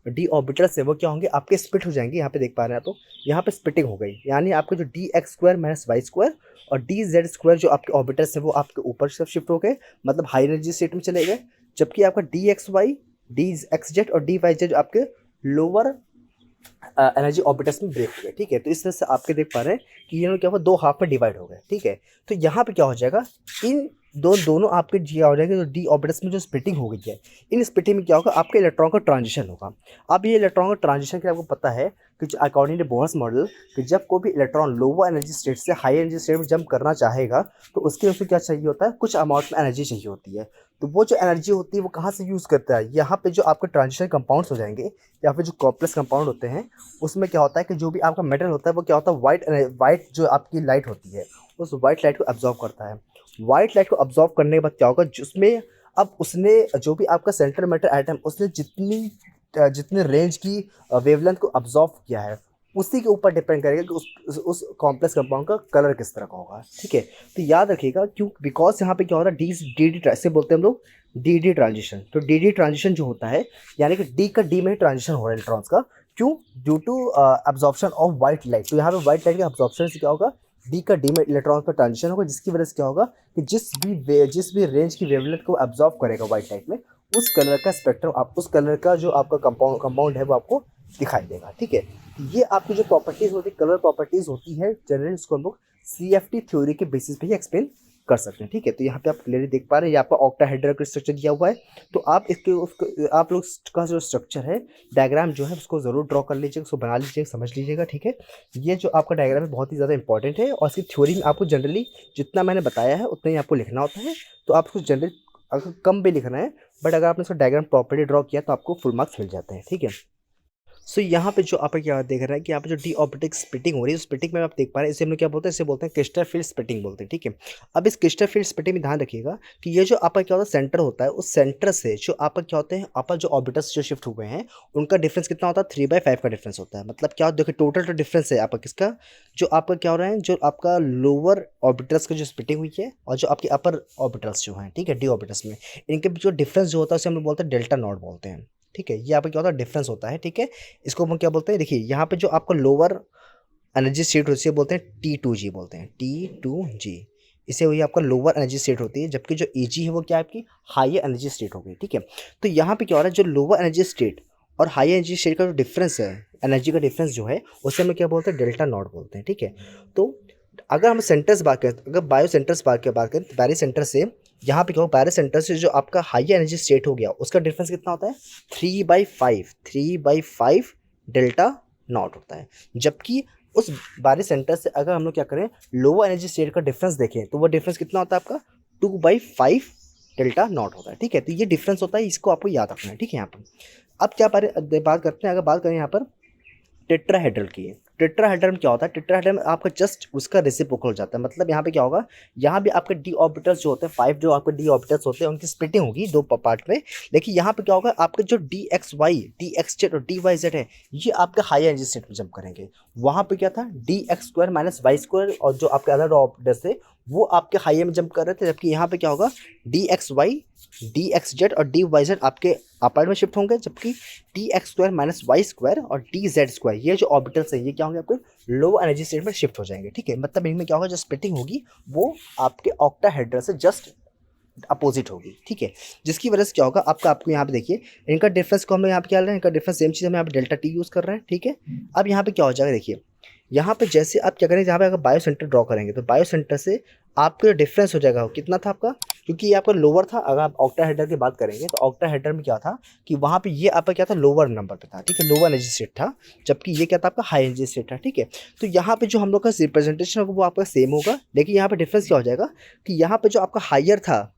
डी ऑर्बिटल्स है वो क्या होंगे, आपके स्प्लिट हो जाएंगे। यहाँ पे देख पा रहे हैं तो यहाँ पे स्प्लिटिंग हो गई, यानी आपके जो dx² - y² और dz² जो आपके ऑर्बिटल्स है वो आपके ऊपर से शिफ्ट हो गए, मतलब हाई एनर्जी स्टेट में चले गए। जबकि आपका dxy, dxz और dyz जो आपके लोअर एनर्जी ऑर्बिटल्स में ब्रेक हो गए, ठीक है। तो इस तरह से आपके देख पा रहे हैं कि ये लोग क्या हुआ, दो हाफ में डिवाइड हो गए, ठीक है। तो यहाँ पे क्या हो जाएगा, इन दोनों आपके जी हो जाएंगे, तो डी ऑर्बिटल्स में जो स्प्लिटिंग हो गई है, इन स्प्लिटिंग में क्या होगा, आपके इलेक्ट्रॉन का ट्रांजिशन होगा। अब ये इलेक्ट्रॉन का ट्रांजिशन के आपको पता है कि अकॉर्डिंग टू बोहर्स मॉडल, कि जब कोई भी इलेक्ट्रॉन लोअर एनर्जी स्टेट से हाई एनर्जी स्टेट में जंप करना चाहेगा, तो उसके लिए उसको क्या चाहिए होता है, कुछ अमाउंट में एनर्जी चाहिए होती है। तो वो जो एनर्जी होती है वो कहाँ से यूज़ करता है, यहाँ पे जो आपके ट्रांजिशन कंपाउंड्स हो जाएंगे या फिर जो कॉम्प्लेक्स कंपाउंड होते हैं, उसमें क्या होता है कि जो भी आपका मेटल होता है वो क्या होता है, वाइट जो आपकी लाइट होती है उस वाइट लाइट को अब्जॉर्ब करता है। वाइट लाइट को अब्जॉर्ब करने के बाद क्या होगा, जिसमें अब उसने जो भी आपका सेंट्रल मैटर एटम उसने जितनी रेंज की वेवलेंथ को अब्जॉर्ब किया है, उसी के ऊपर डिपेंड करेगा कि उस कॉम्प्लेक्स कंपाउंड का कलर किस तरह का होगा, ठीक है। तो याद रखिएगा, क्यों, बिकॉज यहाँ पे क्या होता है, डी ऐसे बोलते हैं हम लोग, डी ट्रांजिशन। तो डी ट्रांजिशन जो होता है, यानी कि डी का डी में ट्रांजिशन हो रहा है इलेक्ट्रॉन्स का, क्यों, due to absorption of white light. तो यहाँ पे वाइट लाइट के अब्जॉर्प्शन से क्या होगा, डी का डी में इलेक्ट्रॉन का ट्रांजिशन होगा, जिसकी वजह से क्या होगा कि जिस भी रेंज की वेवलेंथ को अब्जॉर्ब करेगा वाइट लाइट में, उस कलर का स्पेक्ट्रम, आप उस कलर का जो आपका कंपाउंड है वो आपको दिखाई देगा, ठीक है। ये आपकी जो प्रॉपर्टीज होती है, कलर प्रॉपर्टीज होती है, जनरली इसको हम लोग CFT थ्योरी के बेसिस पे ही एक्सप्लेन कर सकते हैं, ठीक है। तो यहाँ पे आप क्लियरली देख पा रहे हैं, ये आपका ऑक्टाहेड्रल का स्ट्रक्चर दिया हुआ है। तो आप आप लोग का जो स्ट्रक्चर है, डायग्राम जो है उसको जरूर ड्रॉ कर लीजिएगा, उसको बना लीजिएगा, समझ लीजिएगा, ठीक है। ये जो आपका डायग्राम है बहुत ही ज़्यादा इंपॉर्टेंट है, और इसकी थ्योरी में आपको जनरली जितना मैंने बताया है उतना ही आपको लिखना होता है। तो आपको जनरली अगर कम भी लिखना है, बट अगर आपने उसका डायग्राम प्रॉपर्ली ड्रॉ किया तो आपको फुल मार्क्स मिल जाते हैं, ठीक है। सो यहाँ पे जो आप क्या देख रहे हैं कि यहाँ पे जो डी ऑप्टिक स्प्लिटिंग हो रही है, स्प्लिटिंग में आप देख पा रहे हैं, इसे हम लोग क्या बोलते हैं, इसे बोलते हैं क्रिस्टल फील्ड स्प्लिटिंग बोलते हैं, ठीक है। अब इस क्रिस्टल फील्ड स्प्लिटिंग में ध्यान रखिएगा कि ये जो आपका क्या होता है सेंटर होता है, उस सेंटर से जो आपका क्या होते हैं, आपका जो ऑर्बिटल्स जो शिफ्ट हुए हैं उनका डिफरेंस कितना होता है, 3/5 का डिफरेंस होता है। मतलब क्या, देखिए टोटल जो डिफरेंस है आपका किसका, जो आपका क्या हो रहा है, जो आपका लोअर ऑर्बिटल्स का जो स्प्लिटिंग हुई है और जो आपके अपर ऑर्बिटल्स जो हैं, ठीक है, डी ऑर्बिटल्स में, इनके जो डिफरेंस जो होता है उसे हम लोग बोलते हैं डेल्टा नॉट बोलते हैं, ठीक है। ये यहाँ पे क्या होता है, डिफरेंस होता है, ठीक है। इसको हम क्या बोलते हैं, देखिए यहाँ पे जो आपका लोअर एनर्जी स्टेट होती है बोलते हैं T2G बोलते हैं, T2G। इसे वही आपका लोअर एनर्जी स्टेट होती है, जबकि जो Eg है वो क्या आपकी हाई एनर्जी स्टेट होगी, ठीक है। तो यहाँ पे क्या हो रहा है, जो लोअर एनर्जी स्टेट और हाई एनर्जी स्टेट का जो डिफरेंस है, एनर्जी का डिफरेंस जो है, उसे हम क्या बोलते हैं, डेल्टा नॉट बोलते हैं, ठीक है। तो अगर हम सेंटर्स बात करें, अगर बायो सेंटर्स बात करें तो बायो सेंटर से यहाँ पे क्या हो, बायो सेंटर से जो आपका हाई एनर्जी स्टेट हो गया उसका डिफरेंस कितना होता है, 3/5 डेल्टा नॉट होता है। जबकि उस बायो सेंटर से अगर हम लोग क्या करें, लोअर एनर्जी स्टेट का डिफरेंस देखें तो वो डिफरेंस कितना होता है आपका, 2/5 डेल्टा नॉट होता है, ठीक है। तो ये डिफरेंस होता है, इसको आपको याद रखना है, ठीक है। यहाँ पर अब क्या बात करते हैं, अगर बात करें यहाँ पर टेट्राहेड्रल की। टेट्राहेड्रल में क्या होता है, टेट्राहेड्रल में आपका जस्ट उसका रेसिप्रोकल हो जाता है। मतलब यहाँ पे क्या होगा, यहाँ भी आपके डी ऑर्बिटल्स जो होते हैं, 5 जो आपके डी ऑर्बिटल्स होते हैं उनकी स्प्लिटिंग होगी 2 पार्ट में। लेकिन यहाँ पे क्या होगा, आपके जो DXZ और DYZ है, ये आपके हाई एनर्जी स्टेट में जंप करेंगे। वहाँ पे क्या था, DX² - Y², और जो आपके अदर ऑर्बिटल्स थे वो आपके हाई में जंप कर रहे थे। जबकि यहाँ पे क्या होगा, DXY, DXZ और DYZ आपके अपर में शिफ्ट होंगे, जबकि DX² - Y² और DZ² ये जो ऑर्बिटल्स है ये क्या होंगे, आपके लो एनर्जी स्टेट में शिफ्ट हो जाएंगे, ठीक है। मतलब इनमें क्या होगा, जो स्प्लिटिंग होगी वो आपके ऑक्टाहेड्रल से जस्ट अपोजिट होगी, ठीक है। जिसकी वजह से क्या होगा, आपको यहाँ पे देखिए, इनका डिफरेंस को हम लोग यहाँ पे क्या ले रहे हैं, इनका डिफरेंस सेम चीज़ हम यहाँ पे डेल्टा T यूज़ कर रहे हैं, ठीक है। अब यहाँ पे क्या हो जाएगा, देखिए यहाँ पे जैसे आप क्या करेंगे, यहाँ पे अगर बायो सेंटर ड्रॉ करेंगे तो बायो सेंटर से आपका जो डिफरेंस हो जाएगा वो कितना था आपका, क्योंकि ये आपका लोअर था। अगर आप ऑक्टाहेड्रल की बात करेंगे तो ऑक्टाहेड्रल में क्या था कि वहाँ पे ये आपका क्या था, लोअर नंबर पे था, ठीक है, लोअर एनर्जी स्टेट था, जबकि ये क्या था आपका हाई एनर्जी स्टेट था, ठीक है। तो यहाँ पे जो हम लोग का रिप्रेजेंटेशन होगा वो आपका सेम होगा, लेकिन यहाँ पे डिफरेंस क्या हो जाएगा कि यहाँ पे जो आपका हायर था,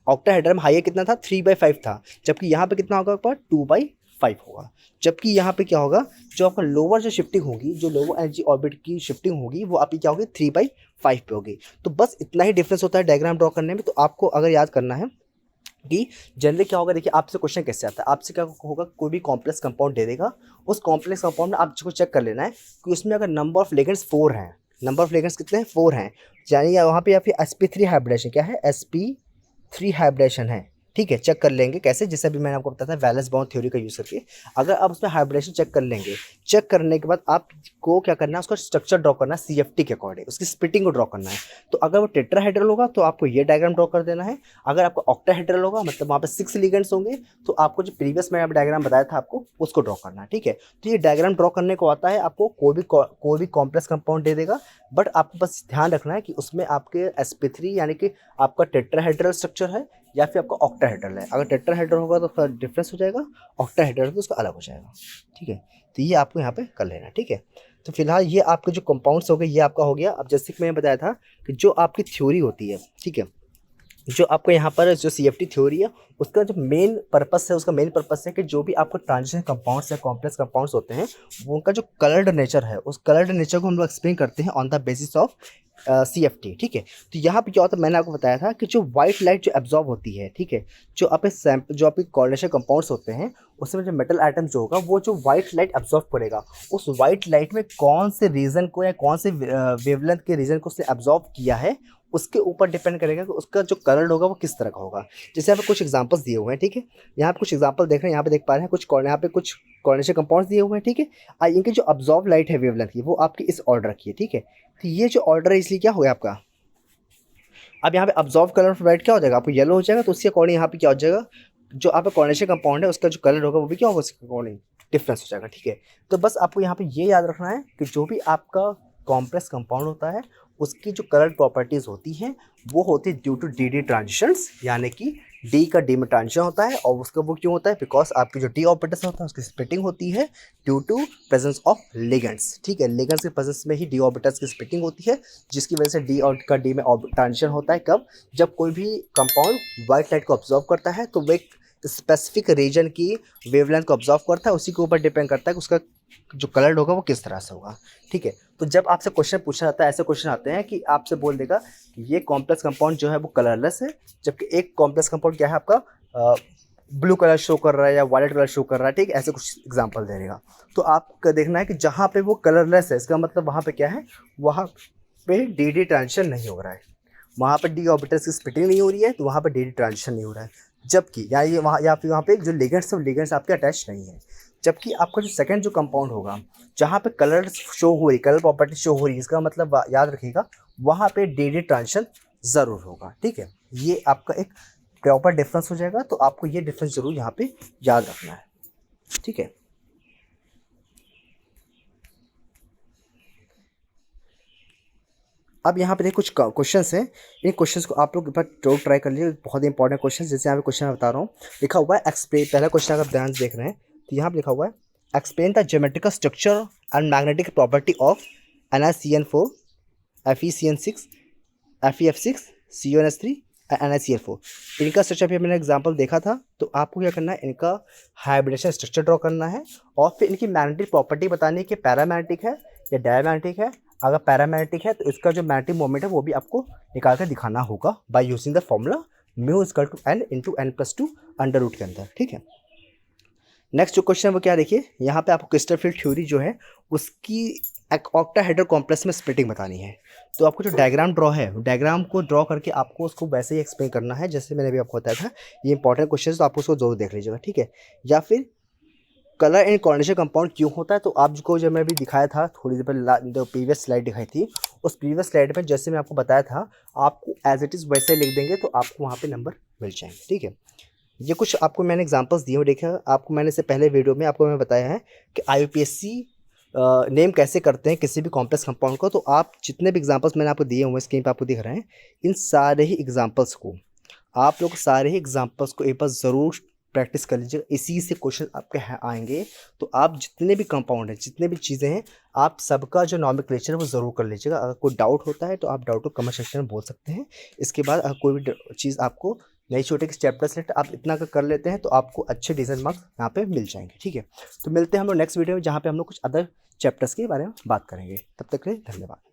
ऑक्टाहेड्रल में हायर कितना था, 3/5 था, जबकि यहाँ पे कितना होगा आपका 2/5 होगा। जबकि यहाँ पे क्या होगा, जो आपका लोअर जो शिफ्टिंग होगी, जो लोअर एनर्जी ऑर्बिट की शिफ्टिंग होगी वो आपकी क्या होगी, 3/5 पे होगी। तो बस इतना ही डिफरेंस होता है डायग्राम ड्रॉ करने में। तो आपको अगर याद करना है कि जनरली क्या होगा, देखिए आपसे क्वेश्चन कैसे आता है, आपसे क्या होगा, कोई भी कॉम्प्लेक्स कंपाउंड दे देगा, उस कॉम्प्लेक्स कंपाउंड में आपको चेक कर लेना है कि उसमें अगर नंबर ऑफ लिगेंड्स 4 हैं, नंबर ऑफ लिगेंड्स कितने हैं, 4 हैं, यानी वहाँ पे या फिर sp3 हाइब्रिडेशन क्या है, sp3 हाइब्रिडेशन है, ठीक है, चेक कर लेंगे कैसे, जैसे अभी मैंने आपको बताया था वैलेंस बॉन्ड थ्योरी का यूज़ करके। अगर आप उसमें हाइब्रिडेशन चेक कर लेंगे, चेक करने के बाद आपको क्या करना है, उसका स्ट्रक्चर ड्रॉ करना है सीएफटी के अकॉर्डिंग, उसकी स्प्लिटिंग को ड्रॉ करना है। तो अगर वो टेट्राहेड्रल होगा तो आपको ये डायग्राम ड्रॉ कर देना है। अगर आपको ऑक्टाहेड्रल होगा मतलब वहाँ पे 6 लिगेंड्स होंगे, तो आपको जो प्रीवियस मैंने डायग्राम बताया था आपको उसको ड्रॉ करना है। ठीक है, तो ये डायग्राम ड्रॉ करने को आता है आपको, कोई भी कॉम्प्लेक्स कंपाउंड दे देगा, बट आपको बस ध्यान रखना है कि उसमें आपके sp3 यानी कि आपका टेट्राहेड्रल स्ट्रक्चर है या फिर आपका ऑक्टाहेड्रल है। अगर टेट्राहेड्रल होगा तो थोड़ा डिफरेंस हो जाएगा, ऑक्टाहेड्रल तो उसका अलग हो जाएगा। ठीक है, तो ये आपको यहाँ पे कर लेना है। ठीक है, तो फिलहाल ये आपके जो कंपाउंड्स हो गए ये आपका हो गया। अब जैसे कि मैंने बताया था कि जो आपकी थ्योरी होती है, ठीक है, जो आपको यहाँ पर जो सीएफटी थ्योरी है उसका जो मेन पर्पस है, उसका मेन पर्पस है कि जो भी आपको ट्रांजिशन कंपाउंड्स या कॉम्प्लेक्स कंपाउंड्स होते हैं वो उनका जो कलर्ड नेचर है, उस कलर्ड नेचर को हम लोग एक्सप्लेन करते हैं on the basis of CFT. ठीक है, तो यहाँ पे क्या होता है, मैंने आपको बताया था कि जो वाइट लाइट जो एब्जॉर्ब होती है, ठीक है, जो आपके कोऑर्डिनेशन कंपाउंड्स होते हैं उसमें जो मेटल आइटम जो होगा वो जो वाइट लाइट एब्जॉर्ब करेगा, उस वाइट लाइट में कौन से रीजन को या कौन से वेवलेंथ के रीजन को उसने एब्जॉर्ब किया है उसके ऊपर डिपेंड करेगा कि उसका जो कलर होगा वो किस तरह का होगा। जैसे यहाँ पे कुछ एग्जांपल्स दिए हुए हैं। ठीक है, यहाँ पे कुछ एग्जांपल देख रहे हैं, यहाँ पे देख पा रहे हैं यहाँ पे कुछ कोऑर्डिनेशन कंपाउंड्स दिए हुए हैं। ठीक है, इनके जो अब्जॉर्ब लाइट है वेवलेंथ की वो आपकी इस ऑर्डर की है। ठीक है, तो ये जो ऑर्डर है इसलिए क्या हो गया आपका, अब यहाँ पे अब्जॉर्ब कलर ऑफ लाइट क्या हो जाएगा, आपको येलो हो जाएगा, तो उसके अकॉर्डिंग यहाँ पे क्या हो जाएगा, जो आपका कोऑर्डिनेशन कंपाउंड है उसका जो कलर होगा वो भी क्या होगा, उसके अकॉर्डिंग डिफरेंस हो जाएगा। ठीक है, तो बस आपको यहाँ पे ये याद रखना है कि जो भी आपका कॉम्प्लेक्स कंपाउंड होता है उसकी जो कलर प्रॉपर्टीज़ होती हैं वो होती है due to d d transitions, यानी कि डी का डी में ट्रांजिशन होता है। और उसका वो क्यों होता है, बिकॉज आपकी जो डी ऑर्बिटल्स होता है उसकी स्प्लिटिंग होती है due to presence of ligands. ठीक है, लिगेंड्स के प्रेजेंस में ही डी ऑर्बिटल्स की स्प्लिटिंग होती है, जिसकी वजह से डी और का डी में ट्रांजिशन होता है। कब, जब कोई भी कंपाउंड वाइट लाइट को ऑब्जॉर्व करता है तो वो एक स्पेसिफिक रीजन की वेवलेंथ को ऑब्जॉर्व करता है, उसी के ऊपर डिपेंड करता है कि उसका जो कलर होगा वो किस तरह से होगा। ठीक है, तो जब आपसे क्वेश्चन पूछा जाता है, ऐसे क्वेश्चन आते हैं कि आपसे बोल देगा कि ये कॉम्प्लेक्स कंपाउंड जो है वो कलरलेस है, जबकि एक कॉम्प्लेक्स कंपाउंड क्या है आपका ब्लू कलर शो कर रहा है या वायलेट कलर शो कर रहा है। ठीक है, ऐसे कुछ एग्जांपल दे देगा। तो आपका देखना है कि जहाँ पे वो कलरलेस है इसका मतलब वहाँ पे क्या है, वहाँ पे डी डी ट्रांजिशन नहीं हो रहा है, वहाँ पे डी ऑर्बिटल्स की स्प्लिटिंग नहीं हो रही है, तो वहाँ पे डी डी ट्रांजिशन नहीं हो रहा है। जबकि या ये वहाँ या फिर वहाँ पे जो लिगेंड्स है वो लिगेंड्स आपके अटैच नहीं है। जबकि आपका जो सेकंड जो कंपाउंड होगा जहाँ पे कलर शो हो रही, कलर प्रॉपर्टी शो हो रही है, इसका मतलब याद रखिएगा वहाँ पे डी डी ट्रांजिशन ज़रूर होगा। ठीक है, ये आपका एक प्रॉपर डिफरेंस हो जाएगा, तो आपको ये डिफरेंस जरूर यहाँ पे याद रखना है। ठीक है, अब यहाँ पे देखिए कुछ क्वेश्चंस हैं, इन क्वेश्चंस को आप लोग एक बार जरूर ट्राई कर लीजिए, बहुत इंपॉर्टेंट क्वेश्चन। जैसे यहाँ पे क्वेश्चन मैं बता रहा हूँ, लिखा हुआ है एक्सप्लेन, पहला क्वेश्चन अगर ध्यान से देख रहे हैं तो यहाँ पे लिखा हुआ है explain the geometrical structure and magnetic property of NaCN4 FeCN6 FeF6 CuNS3 NaCl4। इनका स्ट्रक्चर भी मैंने एग्जांपल देखा था, तो आपको क्या करना है, इनका हाइब्रिडेशन स्ट्रक्चर ड्रॉ करना है और फिर इनकी मैग्नेटिक प्रॉपर्टी बतानी है कि पैरामैग्नेटिक है या डायमैग्नेटिक है। अगर पैरामैग्नेटिक है तो इसका जो मैग्नेटिक मोमेंट है वो भी आपको निकाल कर दिखाना होगा by using the formula mu equal to n into n+2 under root के अंदर। ठीक है, नेक्स्ट जो क्वेश्चन है वो क्या, देखिए यहाँ पे आपको क्रिस्टल फील्ड थ्योरी जो है उसकी एक ऑक्टाहेड्रल कॉम्प्लेक्स में स्प्लिटिंग बतानी है। तो आपको जो डायग्राम ड्रॉ है, डायग्राम को ड्रॉ करके आपको उसको वैसे ही एक्सप्लेन करना है जैसे मैंने अभी आपको बताया था। ये इंपॉर्टेंट क्वेश्चन है तो आपको उसको जरूर देख लीजिएगा। ठीक है, या फिर कलर एंड कोऑर्डिनेशन कंपाउंड क्यों होता है, तो आपको जब मैं अभी दिखाया था थोड़ी देर पहले, जो प्रीवियस स्लाइड दिखाई थी, उस प्रीवियस स्लाइड में जैसे मैं आपको बताया था आपको एज इट इज़ वैसे लिख देंगे तो आपको वहाँ पे नंबर मिल जाएंगे। ठीक है, ये कुछ आपको मैंने एग्जांपल्स दिए हुए देखे, आपको मैंने से पहले वीडियो में आपको मैं बताया है कि IUPAC नेम कैसे करते हैं किसी भी कॉम्प्लेक्स कंपाउंड को। तो आप जितने भी एग्जांपल्स मैंने आपको दिए हुए हैं स्क्रीन पर आपको दिख रहे हैं, इन सारे ही एग्जांपल्स को आप लोग सारे ही एग्जांपल्स को एक बार ज़रूर प्रैक्टिस कर लीजिएगा, इसी से क्वेश्चन आपके आएंगे। तो आप जितने भी कंपाउंड हैं, जितने भी चीज़ें हैं, आप सबका जो नॉमेनक्लेचर है वो ज़रूर कर लीजिएगा। अगर कोई डाउट होता है तो आप डाउट को कमेंट सेक्शन में बोल सकते हैं। इसके बाद अगर कोई भी चीज़ आपको नई छोटे के चैप्टर सेलेक्ट आप इतना कर लेते हैं तो आपको अच्छे डिसीजन मार्क्स यहाँ पे मिल जाएंगे। ठीक है, तो मिलते हैं हम लोग नेक्स्ट वीडियो में जहाँ पे हम लोग कुछ अदर चैप्टर्स के बारे में बात करेंगे। तब तक के लिए धन्यवाद।